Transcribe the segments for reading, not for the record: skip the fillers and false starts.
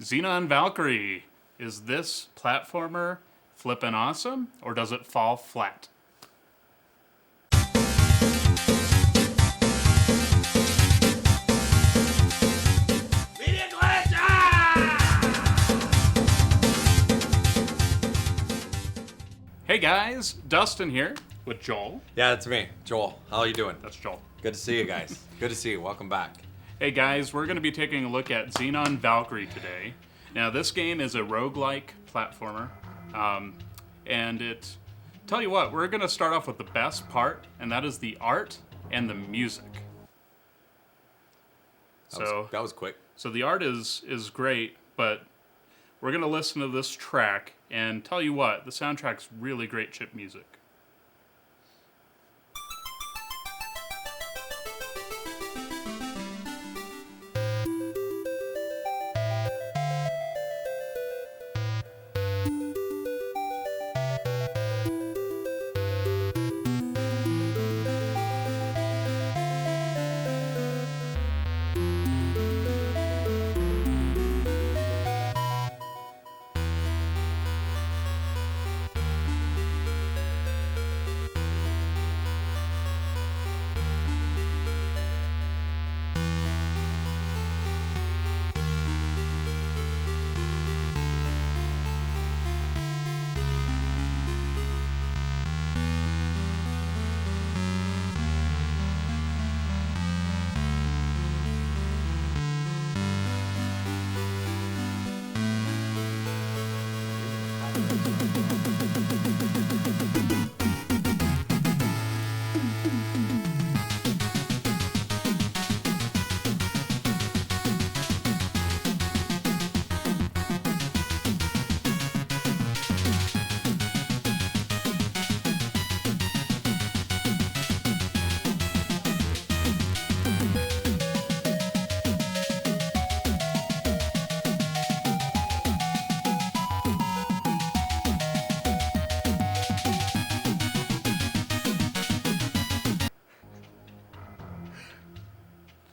Xenon Valkyrie. Is this platformer flippin' awesome, or does it fall flat? Hey guys, Dustin here with Joel. Yeah, that's me. Joel, how are you doing? That's Joel. Good to see you guys. Good to see you. Welcome back. Hey guys, we're going to be taking a look at Xenon Valkyrie today. Now this game is a roguelike platformer, tell you what, we're going to start off with the best part, and that is the art and the music. That was quick. So the art is great, but we're going to listen to this track, and tell you what, the soundtrack's really great chip music.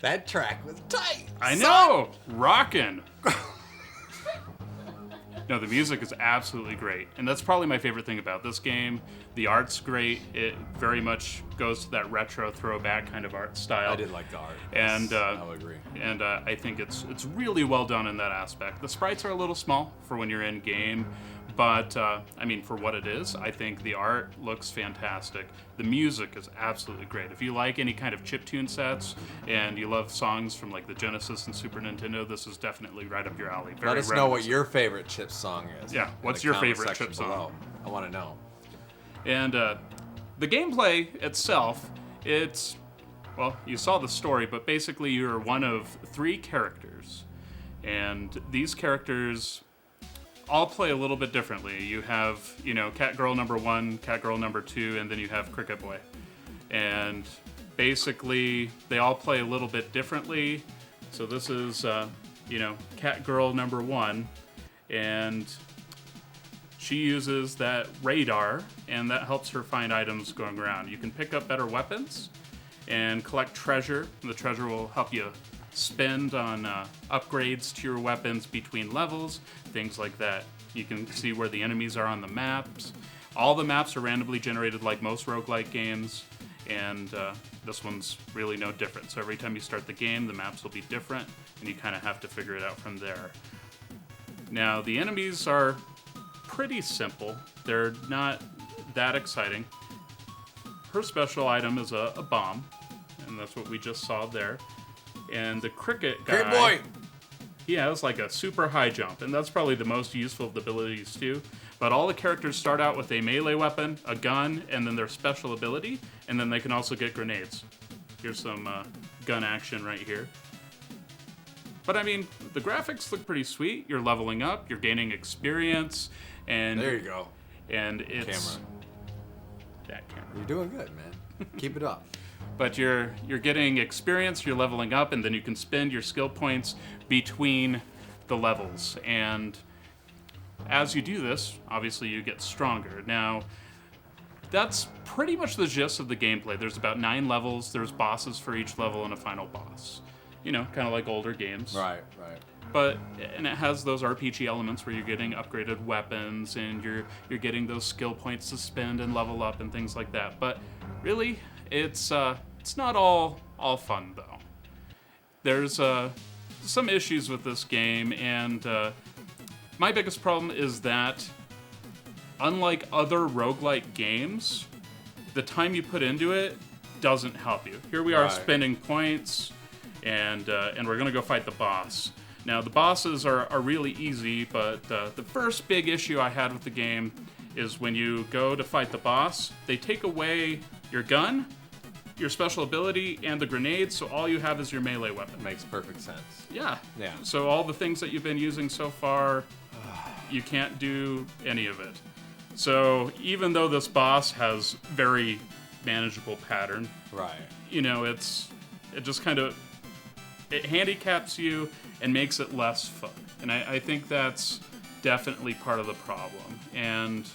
That track was tight. I know! Rockin'! No, the music is absolutely great. And that's probably my favorite thing about this game. The art's great. It very much goes to that retro throwback kind of art style. I did like the art. And I'll agree. And I think it's really well done in that aspect. The sprites are a little small for when you're in game, but I mean, for what it is, I think the art looks fantastic. The music is absolutely great. If you like any kind of chiptune sets and you love songs from like the Genesis and Super Nintendo, this is definitely right up your alley. Let us know what your favorite chip song is. Yeah, what's your favorite chip song? Below. I want to know. And the gameplay itself, well, you saw the story, but basically you're one of 3 characters. And these characters all play a little bit differently. You have, Cat Girl number 1, Cat Girl number 2, and then you have Cricket Boy. And basically, they all play a little bit differently. So this is, Cat Girl number 1, and she uses that radar, and that helps her find items going around. You can pick up better weapons and collect treasure. The treasure will help you spend on upgrades to your weapons between levels, things like that. You can see where the enemies are on the maps. All the maps are randomly generated like most roguelike games, and this one's really no different. So every time you start the game, the maps will be different, and you kind of have to figure it out from there. Now, the enemies are pretty simple. They're not that exciting. Her special item is a bomb, and that's what we just saw there. And the cricket guy, Cricket Boy! He has like a super high jump, and that's probably the most useful of the abilities too. But all the characters start out with a melee weapon, a gun, and then their special ability, and then they can also get grenades. Here's some gun action right here. But I mean, the graphics look pretty sweet. You're leveling up, you're gaining experience, and there you go. And it's camera. That camera. You're doing good, man. Keep it up. But you're getting experience, you're leveling up, and then you can spend your skill points between the levels. And as you do this, obviously you get stronger. Now, that's pretty much the gist of the gameplay. There's about 9 levels, there's bosses for each level and a final boss. You know, kind of like older games. Right, right. and it has those RPG elements where you're getting upgraded weapons and you're getting those skill points to spend and level up and things like that. But really, it's not all fun though. There's some issues with this game, and my biggest problem is that unlike other roguelite games, the time you put into it doesn't help you. Here we are spending points, and we're gonna go fight the boss. Now the bosses are really easy, but the first big issue I had with the game is when you go to fight the boss, they take away your gun, your special ability, and the grenades, so all you have is your melee weapon. Makes perfect sense. Yeah. Yeah. So all the things that you've been using so far, you can't do any of it. So even though this boss has very manageable pattern, Right. you know, it just kind of, it handicaps you and makes it less fun. And I think that's definitely part of the problem. And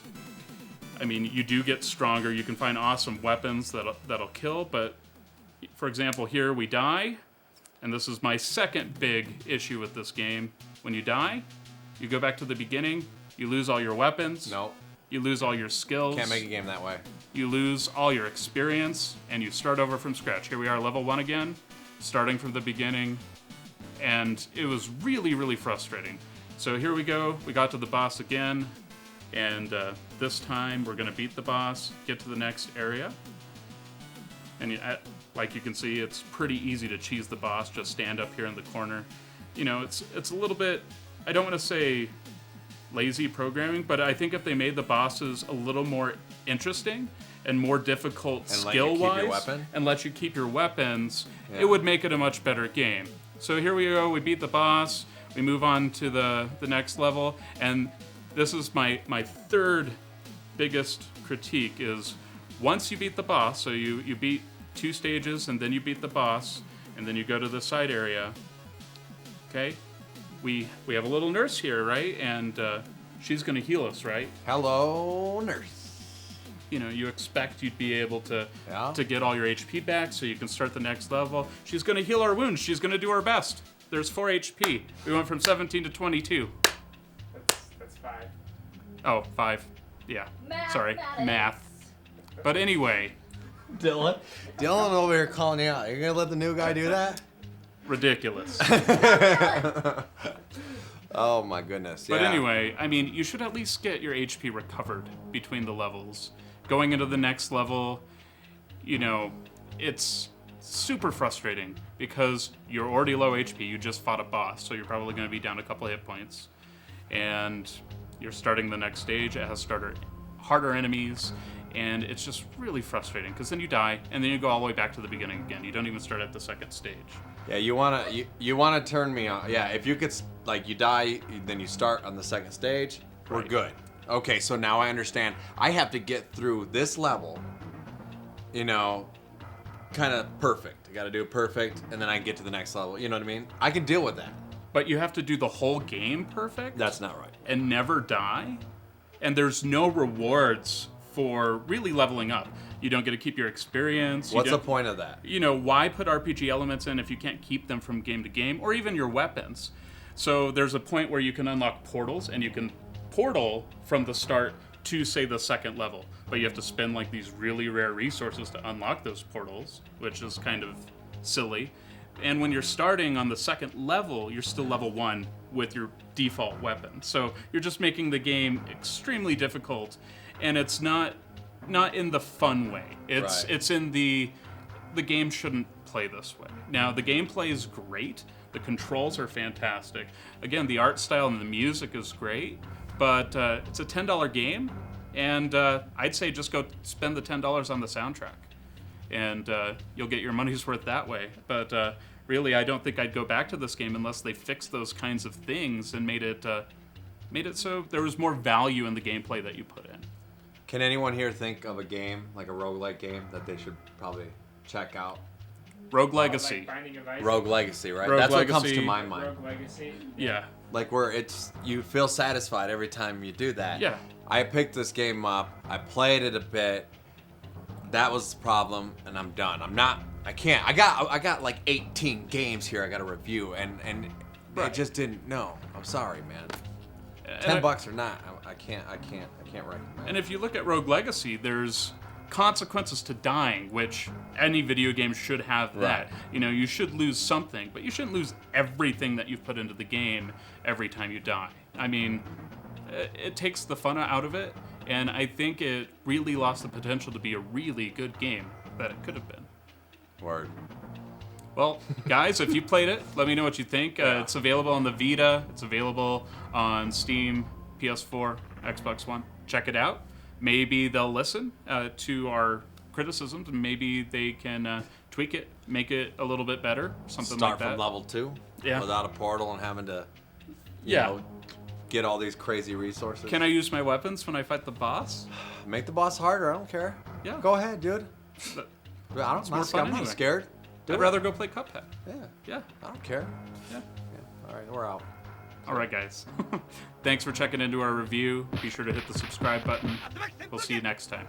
I mean, you do get stronger. You can find awesome weapons that'll kill, but for example, here we die, and this is my second big issue with this game. When you die, you go back to the beginning, you lose all your weapons. Nope. You lose all your skills. Can't make a game that way. You lose all your experience, and you start over from scratch. Here we are, level 1 again, starting from the beginning, and it was really, really frustrating. So here we go. We got to the boss again. And this time we're going to beat the boss, get to the next area. And like you can see, it's pretty easy to cheese the boss, just stand up here in the corner. You know, it's a little bit, I don't want to say lazy programming, but I think if they made the bosses a little more interesting and more difficult skill-wise, and let you keep your weapons, it would make it a much better game. So here we go, we beat the boss, we move on to the next level, and this is my third biggest critique is once you beat the boss, so you beat 2 stages and then you beat the boss and then you go to the side area, okay? We have a little nurse here, right? And she's gonna heal us, right? Hello, nurse. You know, you expect you'd be able to get all your HP back so you can start the next level. She's gonna heal our wounds. She's gonna do her best. There's 4 HP. We went from 17 to 22. That's 5. Oh, 5. Yeah. Sorry. Math. But anyway. Dylan over here calling you out. You're gonna let the new guy do that? Ridiculous. Oh my goodness. But anyway, I mean, you should at least get your HP recovered between the levels. Going into the next level, you know, it's super frustrating because you're already low HP. You just fought a boss, so you're probably going to be down a couple hit points. And you're starting the next stage. It has harder enemies, and it's just really frustrating because then you die, and then you go all the way back to the beginning again. You don't even start at the second stage. Yeah, you wanna turn me on. Yeah, if you could, like, you die, then you start on the second stage. We're good. Okay, so now I understand. I have to get through this level, you know, kind of perfect. I got to do it perfect, and then I get to the next level. You know what I mean? I can deal with that. But you have to do the whole game perfect? That's not right. And never die? And there's no rewards for really leveling up. You don't get to keep your experience. What's the point of that? You know, why put RPG elements in if you can't keep them from game to game, or even your weapons? So there's a point where you can unlock portals, and you can portal from the start to, say, the second level. But you have to spend, like, these really rare resources to unlock those portals, which is kind of silly. And when you're starting on the second level, you're still level 1 with your default weapon. So you're just making the game extremely difficult, and it's not in the fun way. It's in the game shouldn't play this way. Now, the gameplay is great. The controls are fantastic. Again, the art style and the music is great, but it's a $10 game, and I'd say just go spend the $10 on the soundtrack, and you'll get your money's worth that way. But really, I don't think I'd go back to this game unless they fixed those kinds of things and made it so there was more value in the gameplay that you put in. Can anyone here think of a game, like a roguelike game, that they should probably check out? Rogue Legacy. Like Rogue Legacy, right? Rogue That's Legacy. what comes to my mind. Rogue Legacy. Yeah. Like where you feel satisfied every time you do that. Yeah. I picked this game up. I played it a bit. That was the problem, and I'm done. I can't. I got like 18 games here I got to review, and Right. It just didn't. No, I'm sorry, man. And $10 or not, I can't recommend. And if you look at Rogue Legacy, there's consequences to dying, which any video game should have that. Right. You know, you should lose something, but you shouldn't lose everything that you've put into the game every time you die. I mean, it takes the fun out of it, and I think it really lost the potential to be a really good game that it could have been. Word. Well, guys, if you played it, let me know what you think. It's available on the Vita. It's available on Steam, PS4, Xbox One. Check it out. Maybe they'll listen to our criticisms, and maybe they can tweak it, make it a little bit better, something Start like that. from level 2 Yeah. without a portal and having to Yeah. know, get all these crazy resources. Can I use my weapons when I fight the boss? Make the boss harder? I don't care. Yeah. Go ahead, dude. But I'm more not, fun I'm not anyway. scared. Do I'd it. rather go play Cuphead. Yeah. Yeah. I don't care. Yeah. All right, we're out. All right, guys. Thanks for checking into our review. Be sure to hit the subscribe button. We'll see you next time.